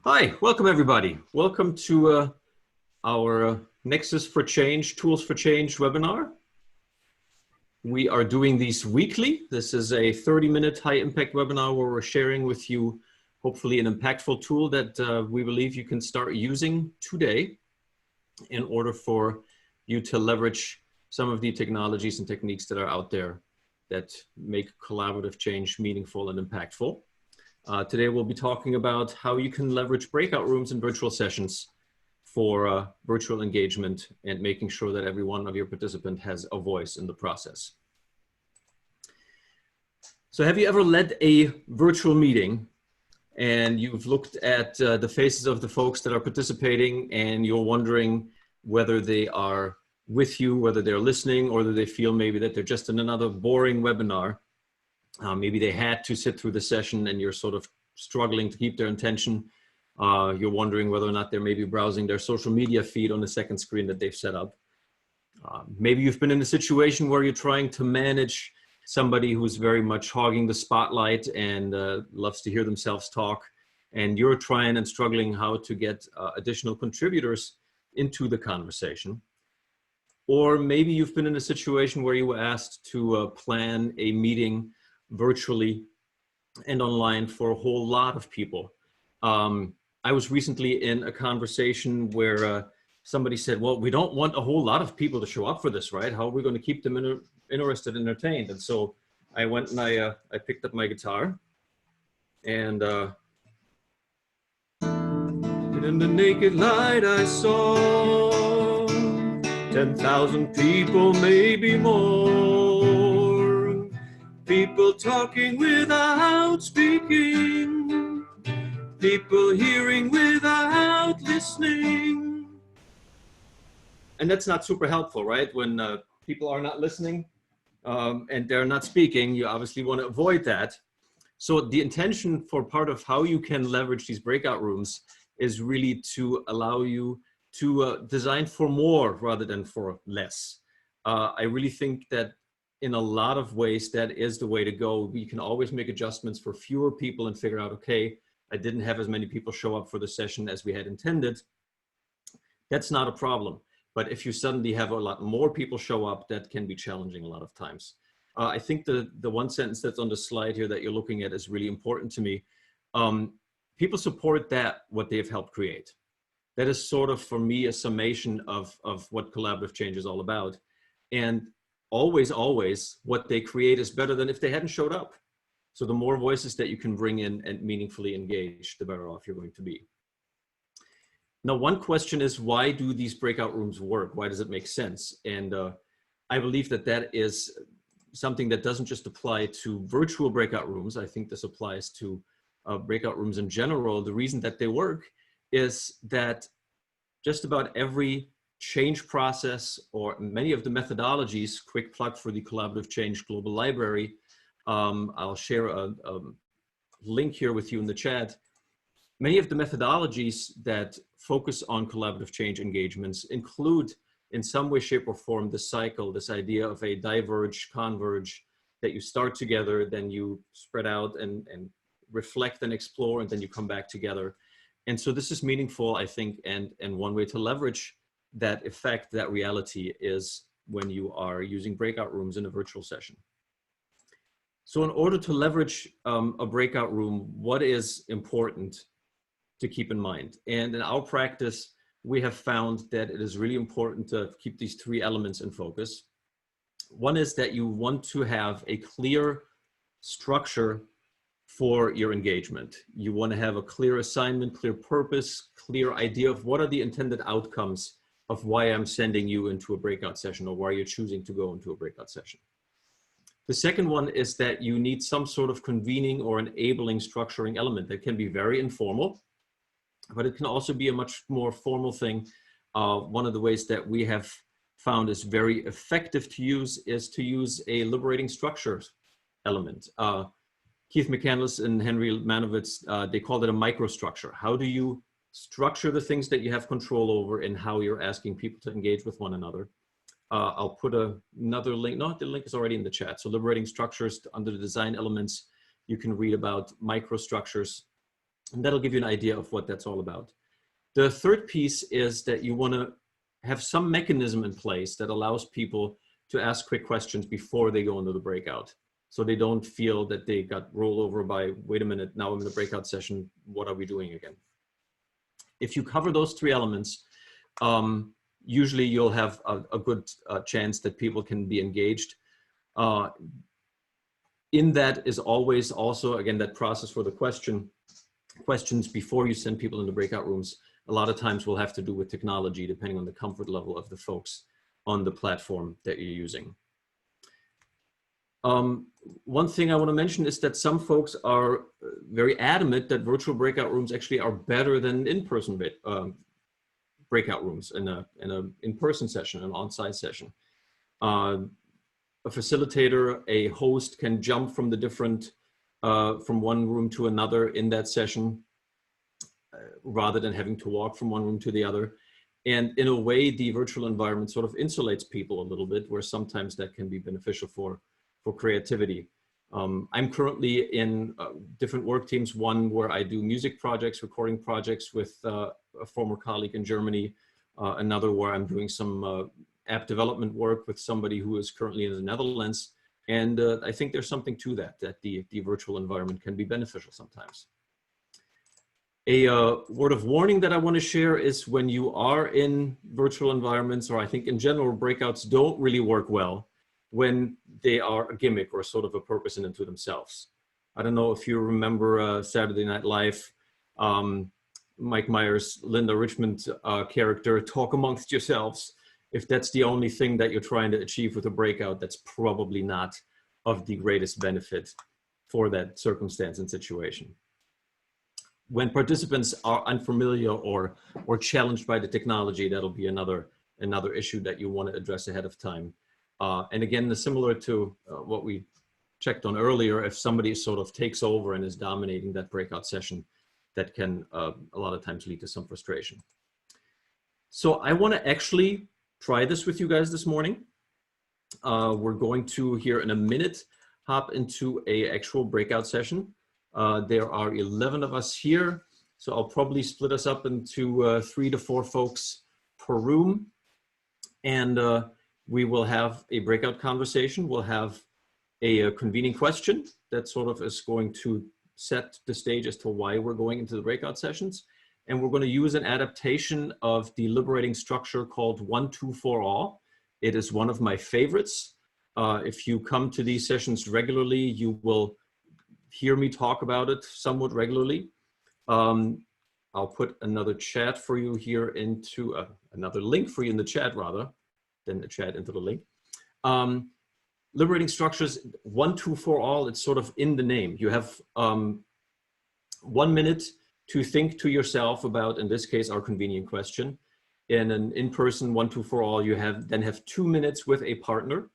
Hi, welcome everybody. Welcome to our Nexus for Change, Tools for Change webinar. We are doing these weekly. This is a 30-minute high-impact webinar where we're sharing with you hopefully an impactful tool that we believe you can start using today in order for you to leverage some of the technologies and techniques that are out there that make collaborative change meaningful and impactful. Today we'll be talking about how you can leverage breakout rooms and virtual sessions for virtual engagement and making sure that every one of your participants has a voice in the process. So have you ever led a virtual meeting and you've looked at the faces of the folks that are participating and you're wondering whether they are with you, whether they're listening, or whether they feel maybe that they're just in another boring webinar? Maybe they had to sit through the session and you're sort of struggling to keep their attention. You're wondering whether or not they're maybe browsing their social media feed on the second screen that they've set up. Maybe you've been in a situation where you're trying to manage somebody who's very much hogging the spotlight and loves to hear themselves talk, and you're trying and struggling how to get additional contributors into the conversation. Or maybe you've been in a situation where you were asked to plan a meeting virtually and online for a whole lot of people. I was recently in a conversation where somebody said, well, we don't want a whole lot of people to show up for this, right? How are we going to keep them interested and entertained? And so I went and I picked up my guitar and in the naked light I saw 10,000 people, maybe more. People talking without speaking. People hearing without listening. And that's not super helpful, right? When people are not listening and they're not speaking, you obviously want to avoid that. So the intention for part of how you can leverage these breakout rooms is really to allow you to design for more rather than for less. I really think that in a lot of ways, that is the way to go. We can always make adjustments for fewer people and figure out, okay, I didn't have as many people show up for the session as we had intended. That's not a problem. But if you suddenly have a lot more people show up, that can be challenging a lot of times. I think the one sentence that's on the slide here that you're looking at is really important to me. People support that what they've helped create. That is sort of, for me, a summation of what collaborative change is all about. And always, what they create is better than if they hadn't showed up. So the more voices that you can bring in and meaningfully engage, the better off you're going to be. Now, one question is, why do these breakout rooms work? Why does it make sense? And I believe that that is something that doesn't just apply to virtual breakout rooms. I think this applies to breakout rooms in general. The reason that they work is that just about every change process or many of the methodologies, quick plug for the Collaborative Change Global Library, I'll share a link here with you in the chat. Many of the methodologies that focus on collaborative change engagements include in some way, shape, or form the cycle, this idea of a diverge, converge, that you start together, then you spread out and reflect and explore, and then you come back together. And so this is meaningful, I think, and one way to leverage that effect, that reality, is when you are using breakout rooms in a virtual session. So in order to leverage a breakout room, what is important to keep in mind? And in our practice, we have found that it is really important to keep these three elements in focus. One is that you want to have a clear structure for your engagement. You want to have a clear assignment, clear purpose, clear idea of what are the intended outcomes of why I'm sending you into a breakout session or why you're choosing to go into a breakout session. The second one is that you need some sort of convening or enabling structuring element that can be very informal, but it can also be a much more formal thing. One of the ways that we have found is very effective to use is to use a liberating structures element. Keith McCandless and Henry Manowitz, they called it a microstructure. How do you structure the things that you have control over and how you're asking people to engage with one another? I'll put another link. No, the link is already in the chat. So liberating structures under the design elements, you can read about microstructures. And that'll give you an idea of what that's all about. The third piece is that you want to have some mechanism in place that allows people to ask quick questions before they go into the breakout. So they don't feel that they got rolled over by, wait a minute, now I'm in the breakout session, what are we doing again? If you cover those three elements, usually you'll have a good chance that people can be engaged. In that is always also, again, that process for the questions before you send people into breakout rooms. A lot of times will have to do with technology, depending on the comfort level of the folks on the platform that you're using. One thing I want to mention is that some folks are very adamant that virtual breakout rooms actually are better than in-person breakout rooms in an in-person session, an on-site session. A facilitator, a host can jump from the different, from one room to another in that session, rather than having to walk from one room to the other. And in a way, the virtual environment sort of insulates people a little bit, where sometimes that can be beneficial for creativity. I'm currently in different work teams, one where I do music projects, recording projects with a former colleague in Germany, another where I'm doing some app development work with somebody who is currently in the Netherlands. And I think there's something to that, that the virtual environment can be beneficial sometimes. A word of warning that I want to share is when you are in virtual environments, or I think in general, breakouts don't really work well when they are a gimmick or sort of a purpose in and to themselves. I don't know if you remember Saturday Night Live, Mike Myers, Linda Richmond character, talk amongst yourselves. If that's the only thing that you're trying to achieve with a breakout, that's probably not of the greatest benefit for that circumstance and situation. When participants are unfamiliar or challenged by the technology, that'll be another issue that you want to address ahead of time. And again, similar to what we checked on earlier, if somebody sort of takes over and is dominating that breakout session, that can a lot of times lead to some frustration. So I want to actually try this with you guys this morning. We're going to, here in a minute, hop into an actual breakout session. There are 11 of us here, so I'll probably split us up into 3 to 4 folks per room. And we will have a breakout conversation. We'll have a convening question that sort of is going to set the stage as to why we're going into the breakout sessions. And we're going to use an adaptation of the liberating structure called 1, 2, 4 all. It is one of my favorites. If you come to these sessions regularly, you will hear me talk about it somewhat regularly. I'll put another chat for you here into another link for you in the chat, rather than the chat into the link. Liberating structures 1, 2, 4 all, it's sort of in the name. You have 1 minute to think to yourself about, in this case, our convenient question. In an in-person 1, 2, 4 all, you then have 2 minutes with a partner.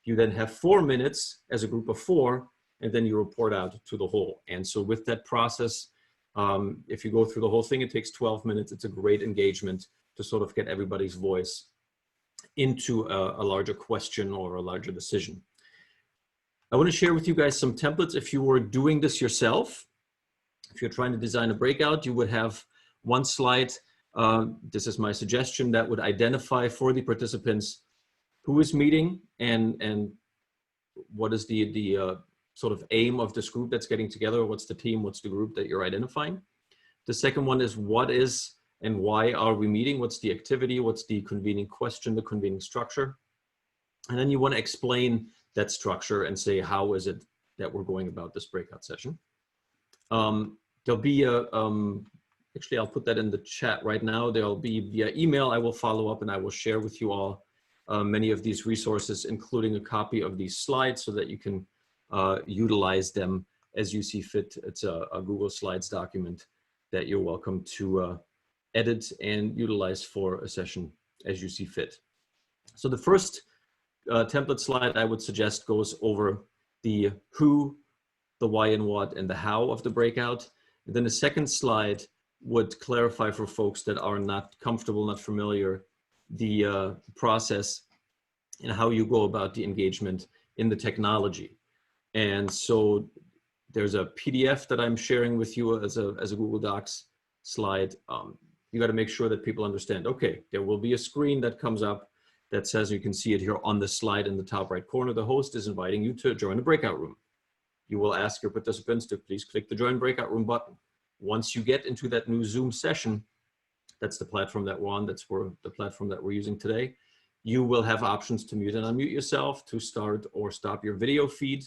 You then have 4 minutes as a group of 4, and then you report out to the whole. And so with that process, if you go through the whole thing, it takes 12 minutes. It's a great engagement to sort of get everybody's voice into a larger question or a larger decision. I want to share with you guys some templates. If you were doing this yourself, if you're trying to design a breakout, you would have one slide. This is my suggestion that would identify for the participants who is meeting and what is the sort of aim of this group that's getting together. What's the team, what's the group that you're identifying? The second one is what is and why are we meeting? What's the activity? What's the convening question, the convening structure? And then you want to explain that structure and say, how is it that we're going about this breakout session? There'll be actually, I'll put that in the chat right now. There'll be via email. I will follow up and I will share with you all many of these resources, including a copy of these slides so that you can utilize them as you see fit. It's a Google Slides document that you're welcome to edit and utilize for a session as you see fit. So the first template slide I would suggest goes over the who, the why and what, and the how of the breakout. And then the second slide would clarify for folks that are not comfortable, not familiar, the process and how you go about the engagement in the technology. And so There's a PDF that I'm sharing with you as a Google Docs slide. You got to make sure that people understand, okay, there will be a screen that comes up that says, you can see it here on the slide in the top right corner, the host is inviting you to join a breakout room. You will ask your participants to please click the join breakout room button. Once you get into that new Zoom session, that's the platform that we're on, that's the platform that we're using today, you will have options to mute and unmute yourself, to start or stop your video feed,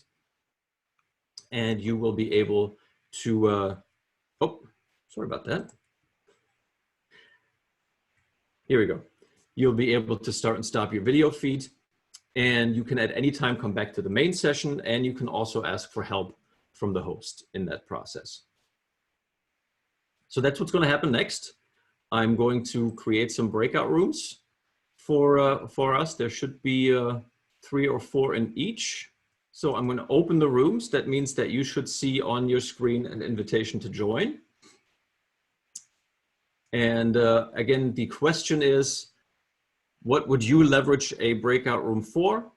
and you will be able to, oh, sorry about that. Here we go. You'll be able to start and stop your video feed, and you can at any time come back to the main session, and you can also ask for help from the host in that process. So that's what's going to happen next. I'm going to create some breakout rooms for us. There should be 3 or 4 in each. So I'm going to open the rooms. That means that you should see on your screen an invitation to join. And again, the question is, what would you leverage a breakout room for?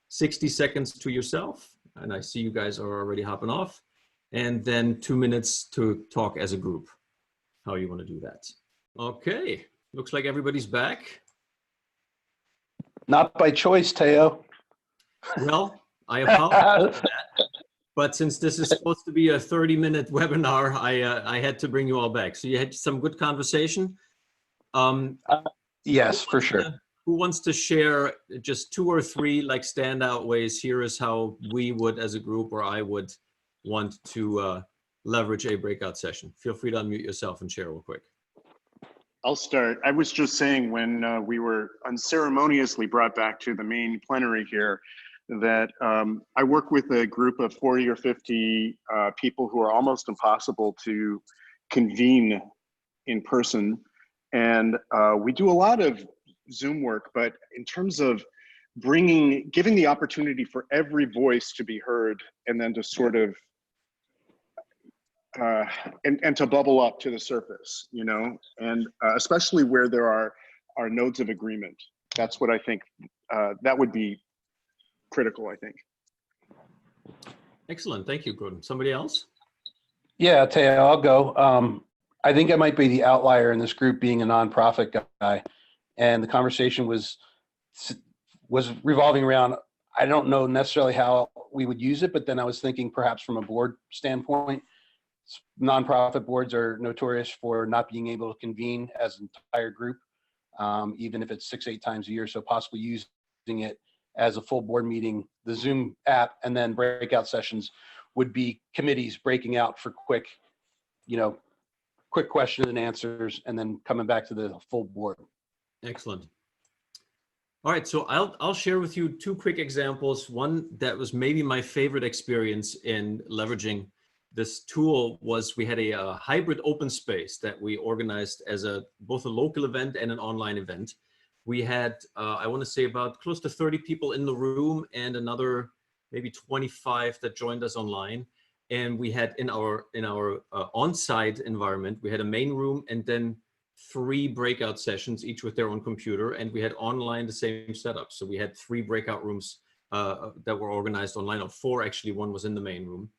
60 seconds to yourself. And I see you guys are already hopping off. And then 2 minutes to talk as a group, how you want to do that. Okay, looks like everybody's back. Not by choice, Teo. Well, I apologize for that. But since this is supposed to be a 30-minute webinar, I had to bring you all back. So you had some good conversation. Yes, for sure. Who wants to share just 2 or 3 like standout ways? Here is how we would as a group, or I would want to leverage a breakout session. Feel free to unmute yourself and share real quick. I'll start. I was just saying when we were unceremoniously brought back to the main plenary here, that I work with a group of 40 or 50 people who are almost impossible to convene in person. And we do a lot of Zoom work, but in terms of giving the opportunity for every voice to be heard, and then to sort of, and to bubble up to the surface, you know, and especially where there are nodes of agreement. That's what I think, that would be critical, I think. Excellent, thank you, Gordon. Somebody else? Yeah, Teo, I'll go. I think I might be the outlier in this group, being a nonprofit guy, and the conversation was revolving around, I don't know necessarily how we would use it, but then I was thinking perhaps from a board standpoint. Nonprofit boards are notorious for not being able to convene as an entire group, even if it's 6-8 times a year. So possibly using it as a full board meeting, the Zoom app, and then breakout sessions would be committees breaking out for quick questions and answers, and then coming back to the full board. Excellent. All right, so I'll share with you 2 quick examples. One that was maybe my favorite experience in leveraging this tool was we had a hybrid open space that we organized as both a local event and an online event. We had, I want to say, about close to 30 people in the room and another maybe 25 that joined us online. And we had in our on-site environment, we had a main room and then 3 breakout sessions, each with their own computer. And we had online the same setup. So we had 3 breakout rooms that were organized online, or 4 actually, one was in the main room.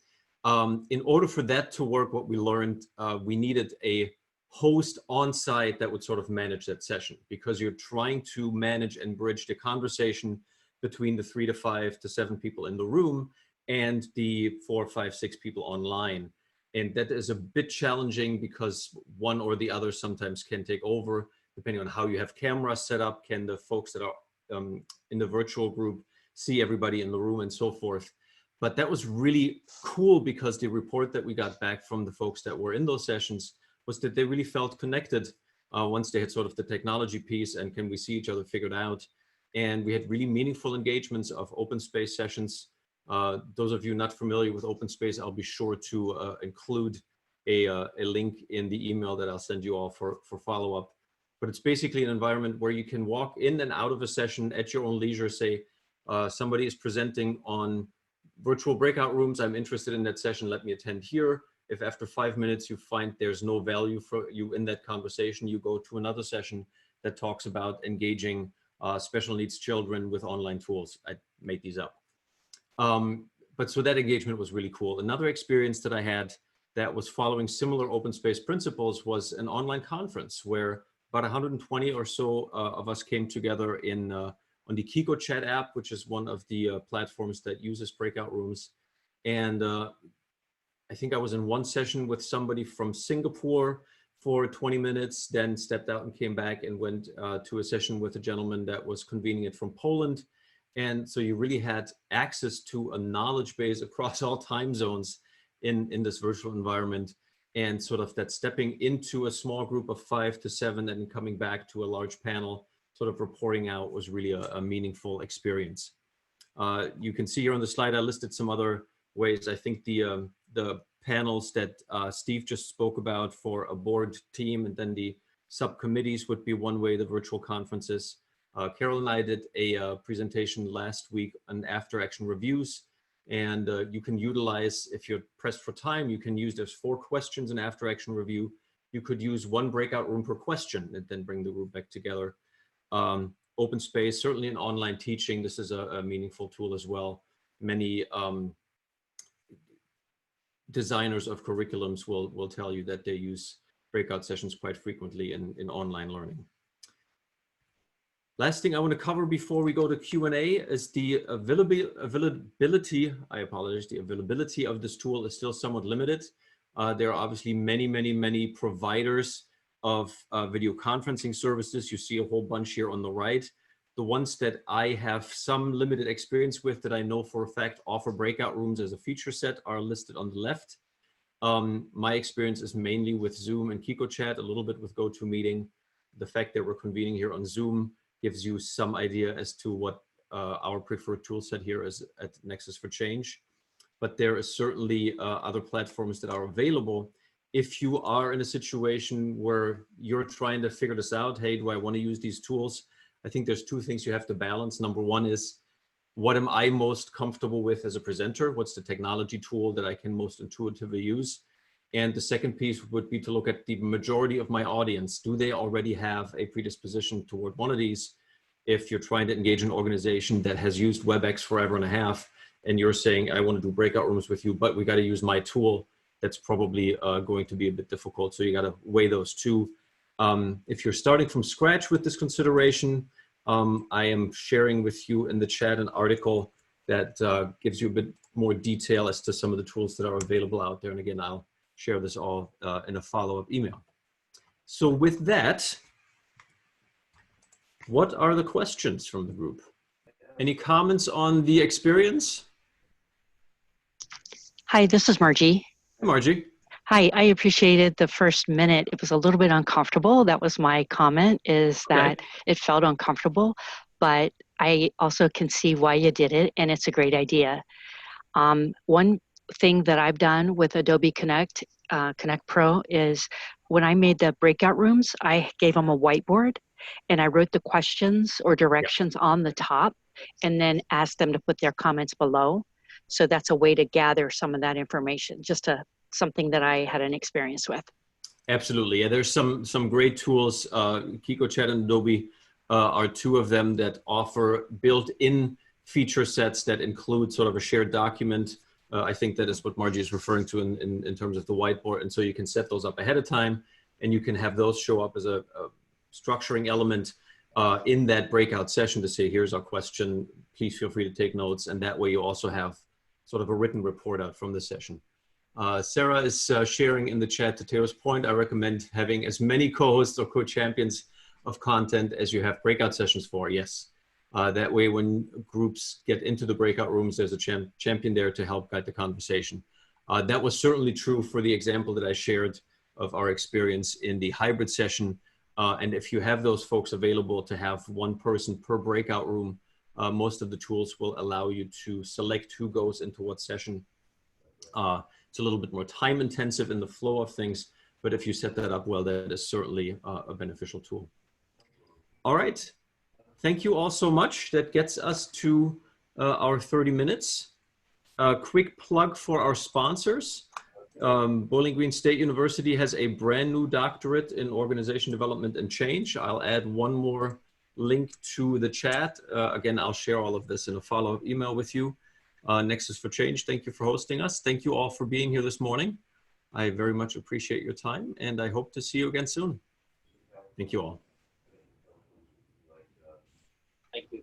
In order for that to work, what we learned, we needed a host on site that would sort of manage that session, because you're trying to manage and bridge the conversation between the 3 to 5 to 7 people in the room and the 4, 5, 6 people online. And that is a bit challenging because one or the other sometimes can take over, depending on how you have cameras set up. Can the folks that are in the virtual group see everybody in the room and so forth? But that was really cool, because the report that we got back from the folks that were in those sessions was that they really felt connected once they had sort of the technology piece and can we see each other figured out. And we had really meaningful engagements of open space sessions. Those of you not familiar with open space, I'll be sure to include a link in the email that I'll send you all for follow-up. But it's basically an environment where you can walk in and out of a session at your own leisure. Say somebody is presenting on virtual breakout rooms, I'm interested in that session, let me attend here. If after 5 minutes you find there's no value for you in that conversation, you go to another session that talks about engaging special needs children with online tools. I made these up. but so that engagement was really cool. Another experience that I had that was following similar open space principles was an online conference where about 120 or so of us came together in on the Kiko Chat app, which is one of the platforms that uses Breakout Rooms. And I think I was in one session with somebody from Singapore for 20 minutes, then stepped out and came back and went to a session with a gentleman that was convening it from Poland. And so you really had access to a knowledge base across all time zones in this virtual environment, and sort of that stepping into a small group of 5 to 7 and coming back to a large panel, sort of reporting out, was really a meaningful experience. You can see here on the slide, I listed some other ways. I think the panels that Steve just spoke about for a board team, and then the subcommittees would be one way, the virtual conferences. Carol and I did a presentation last week on after action reviews, and you can utilize, if you're pressed for time, you can use, there's 4 questions in after action review. You could use 1 breakout room per question and then bring the group back together. Open space, certainly in online teaching, this is a meaningful tool as well. Many designers of curriculums will tell you that they use breakout sessions quite frequently in online learning. Last thing I want to cover before we go to Q&A is the availability. I apologize. The availability of this tool is still somewhat limited. There are obviously many providers of video conferencing services. You see a whole bunch here on the right. The ones that I have some limited experience with, that I know for a fact offer breakout rooms as a feature set, are listed on the left. My experience is mainly with Zoom and Kiko Chat, a little bit with GoToMeeting. The fact that we're convening here on Zoom gives you some idea as to what our preferred tool set here is at Nexus for Change. But there is certainly other platforms that are available. If you are in a situation where you're trying to figure this out, hey, do I want to use these tools? I think there's 2 things you have to balance. Number one is, what am I most comfortable with as a presenter? What's the technology tool that I can most intuitively use? And the second piece would be to look at the majority of my audience. Do they already have a predisposition toward one of these? If you're trying to engage an organization that has used WebEx forever and a half, and you're saying, I want to do breakout rooms with you, but we got to use my tool, that's probably going to be a bit difficult. So you got to weigh those 2. If you're starting from scratch with this consideration, I am sharing with you in the chat an article that gives you a bit more detail as to some of the tools that are available out there. And again, I'll share this all in a follow-up email. So with that, what are the questions from the group? Any comments on the experience? Hi, this is Margie. Hey, Margie. Hi, I appreciated the first minute. It was a little bit uncomfortable. That was my comment, is that it felt uncomfortable, but I also can see why you did it, and it's a great idea. One thing that I've done with Adobe Connect Pro is, when I made the breakout rooms, I gave them a whiteboard and I wrote the questions or directions on the top, and then asked them to put their comments below. So that's a way to gather some of that information, just something that I had an experience with. Absolutely. Yeah, there's some great tools. Kiko Chat and Adobe are 2 of them that offer built-in feature sets that include sort of a shared document. I think that is what Margie is referring to in terms of the whiteboard. And so you can set those up ahead of time, and you can have those show up as a structuring element in that breakout session to say, here's our question, please feel free to take notes. And that way you also have sort of a written report out from the session. Sarah is sharing in the chat, to Teo's point, I recommend having as many co-hosts or co-champions of content as you have breakout sessions for. Yes. That way, when groups get into the breakout rooms, there's a champion there to help guide the conversation. That was certainly true for the example that I shared of our experience in the hybrid session. And if you have those folks available to have 1 person per breakout room, most of the tools will allow you to select who goes into what session. It's a little bit more time intensive in the flow of things, but if you set that up well, that is certainly a beneficial tool. All right. Thank you all so much. That gets us to our 30 minutes. A quick plug for our sponsors. Bowling Green State University has a brand new doctorate in organization development and change. I'll add one more link to the chat. Again, I'll share all of this in a follow-up email with you. Nexus for Change, thank you for hosting us. Thank you all for being here this morning. I very much appreciate your time, and I hope to see you again soon. Thank you all. Thank you.